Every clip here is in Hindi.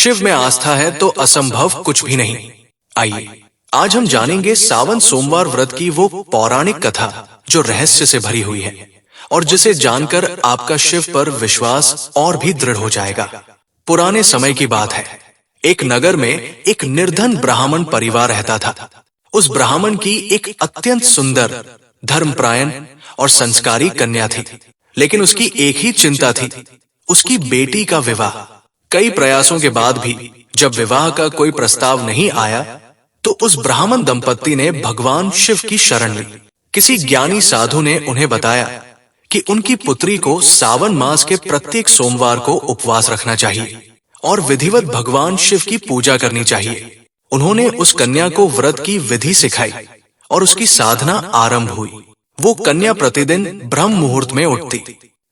शिव में आस्था है तो असंभव कुछ भी नहीं। आइए आज हम जानेंगे सावन सोमवार व्रत की वो पौराणिक कथा जो रहस्य से भरी हुई है और जिसे जानकर आपका शिव पर विश्वास और भी दृढ़ हो जाएगा। पुराने समय की बात है। एक नगर में एक निर्धन ब्राह्मण परिवार रहता था। उस ब्राह्मण की एक अत्यंत सुंदर, धर्मपरायण और संस्कारी कन्या थी, लेकिन उसकी एक ही चिंता थी, उसकी बेटी का विवाह। कई प्रयासों के बाद भी जब विवाह का कोई प्रस्ताव नहीं आया तो उस ब्राह्मण दंपत्ति ने भगवान शिव की शरण ली। किसी ज्ञानी साधु ने उन्हें बताया कि उनकी पुत्री को सावन मास के प्रत्येक सोमवार को उपवास रखना चाहिए और विधिवत भगवान शिव की पूजा करनी चाहिए। उन्होंने उस कन्या को व्रत की विधि सिखाई और उसकी साधना आरंभ हुई। वो कन्या प्रतिदिन ब्रह्म मुहूर्त में उठती,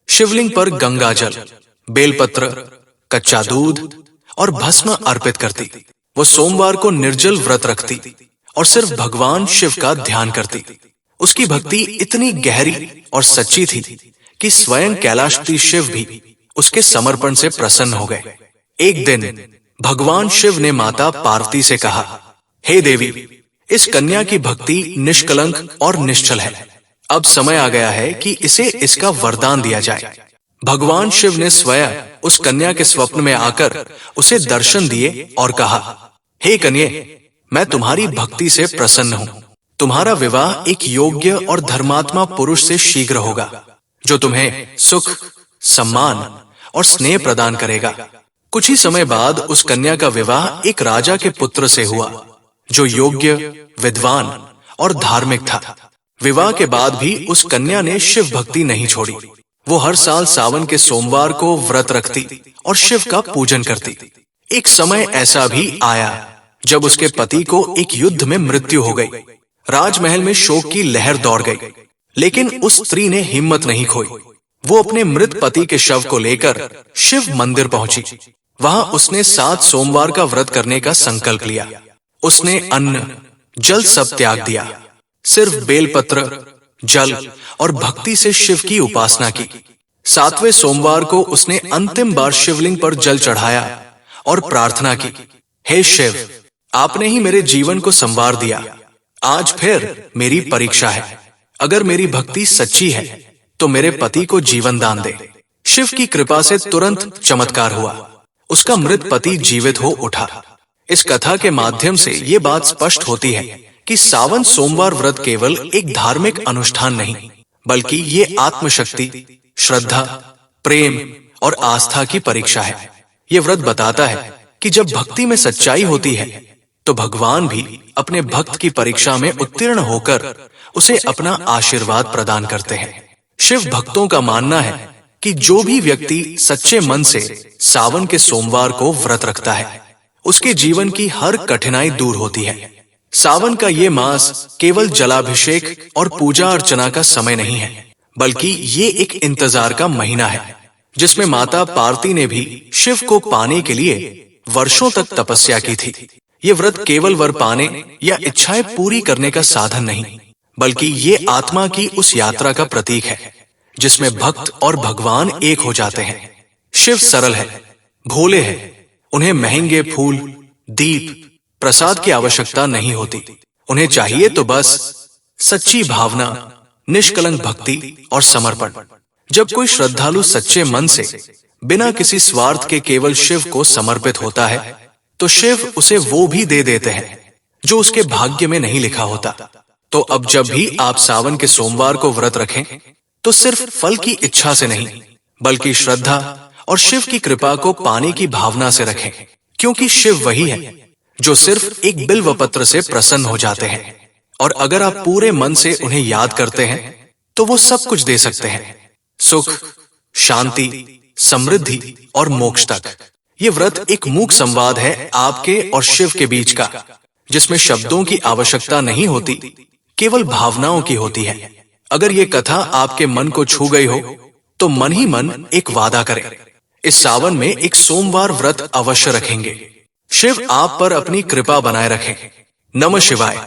शिवलिंग पर गंगा जल, बेलपत्र, कच्चा दूध और भस्म अर्पित करती। वो सोमवार को निर्जल व्रत रखती और सिर्फ भगवान शिव का ध्यान करती। उसकी भक्ति इतनी गहरी और सच्ची थी कि स्वयं कैलाशपति शिव भी उसके समर्पण से प्रसन्न हो गए। एक दिन भगवान शिव ने माता पार्वती से कहा, हे देवी, इस कन्या की भक्ति निष्कलंक और निश्चल है। अब समय आ गया है कि इसे इसका वरदान दिया जाए। भगवान शिव ने स्वयं उस कन्या के स्वप्न में आकर उसे दर्शन दिए और कहा, हे कन्ये, मैं तुम्हारी भक्ति से प्रसन्न हूँ। तुम्हारा विवाह एक योग्य और धर्मात्मा पुरुष से शीघ्र होगा, जो तुम्हें सुख, सम्मान और स्नेह प्रदान करेगा। कुछ ही समय बाद उस कन्या का विवाह एक राजा के पुत्र से हुआ, जो योग्य, विद्वान और धार्मिक था। विवाह के बाद भी उस कन्या ने शिव भक्ति नहीं छोड़ी। वो हर साल सावन के सोमवार को व्रत रखती और शिव का पूजन करती। एक समय ऐसा भी आया जब उसके पति को एक युद्ध में मृत्यु हो गई। राजमहल में शोक की लहर दौड़ गई, लेकिन उस स्त्री ने हिम्मत नहीं खोई। वो अपने मृत पति के शव को लेकर शिव मंदिर पहुंची। वहां उसने 7 सोमवार का व्रत करने का संकल्प लिया। उसने अन्न, जल सब त्याग दिया। सिर्फ बेलपत्र, जल और भक्ति से शिव की उपासना की। 7वें सोमवार को उसने अंतिम बार शिवलिंग पर जल चढ़ाया और प्रार्थना की, हे शिव, आपने ही मेरे जीवन को संवार दिया। आज फिर मेरी परीक्षा है। अगर मेरी भक्ति सच्ची है तो मेरे पति को जीवन दान दे। शिव की कृपा से तुरंत चमत्कार हुआ। उसका मृत पति जीवित हो उठा। इस कथा के माध्यम से ये बात स्पष्ट होती है कि सावन सोमवार व्रत केवल एक धार्मिक अनुष्ठान नहीं, बल्कि ये आत्मशक्ति, श्रद्धा, प्रेम और आस्था की परीक्षा है। ये व्रत बताता है कि जब भक्ति में सच्चाई होती है तो भगवान भी अपने भक्त की परीक्षा में उत्तीर्ण होकर उसे अपना आशीर्वाद प्रदान करते हैं। शिव भक्तों का मानना है कि जो भी व्यक्ति सच्चे मन से सावन के सोमवार को व्रत रखता है, उसके जीवन की हर कठिनाई दूर होती है। सावन का ये मास केवल जलाभिषेक और पूजा अर्चना का समय नहीं है, बल्कि ये एक इंतजार का महीना है, जिसमें माता पार्वती ने भी शिव को पाने के लिए वर्षों तक तपस्या की थी। ये व्रत केवल वर पाने या इच्छाएं पूरी करने का साधन नहीं, बल्कि ये आत्मा की उस यात्रा का प्रतीक है जिसमें भक्त और भगवान एक हो जाते हैं। शिव सरल है, भोले हैं। उन्हें महंगे फूल, दीप, प्रसाद की आवश्यकता नहीं होती। उन्हें चाहिए तो बस सच्ची भावना, निष्कलंक भक्ति और समर्पण। जब कोई श्रद्धालु सच्चे मन से बिना किसी स्वार्थ के केवल शिव को समर्पित होता है, तो शिव उसे वो भी दे देते हैं जो उसके भाग्य में नहीं लिखा होता। तो अब जब भी आप सावन के सोमवार को व्रत रखें, तो सिर्फ फल की इच्छा से नहीं, बल्कि श्रद्धा और शिव की कृपा को पाने की भावना से रखें, क्योंकि शिव वही है जो सिर्फ एक बिल्व पत्र से प्रसन्न हो जाते हैं। और अगर आप पूरे मन से उन्हें याद करते हैं तो वो सब कुछ दे सकते हैं, सुख, शांति, समृद्धि और मोक्ष तक। ये व्रत एक मूक संवाद है आपके और शिव के बीच का, जिसमें शब्दों की आवश्यकता नहीं होती, केवल भावनाओं की होती है। अगर ये कथा आपके मन को छू गई हो तो मन ही मन एक वादा करें, इस सावन में एक सोमवार व्रत अवश्य रखेंगे। शिव आप पर अपनी कृपा बनाए रखें। नमः शिवाय।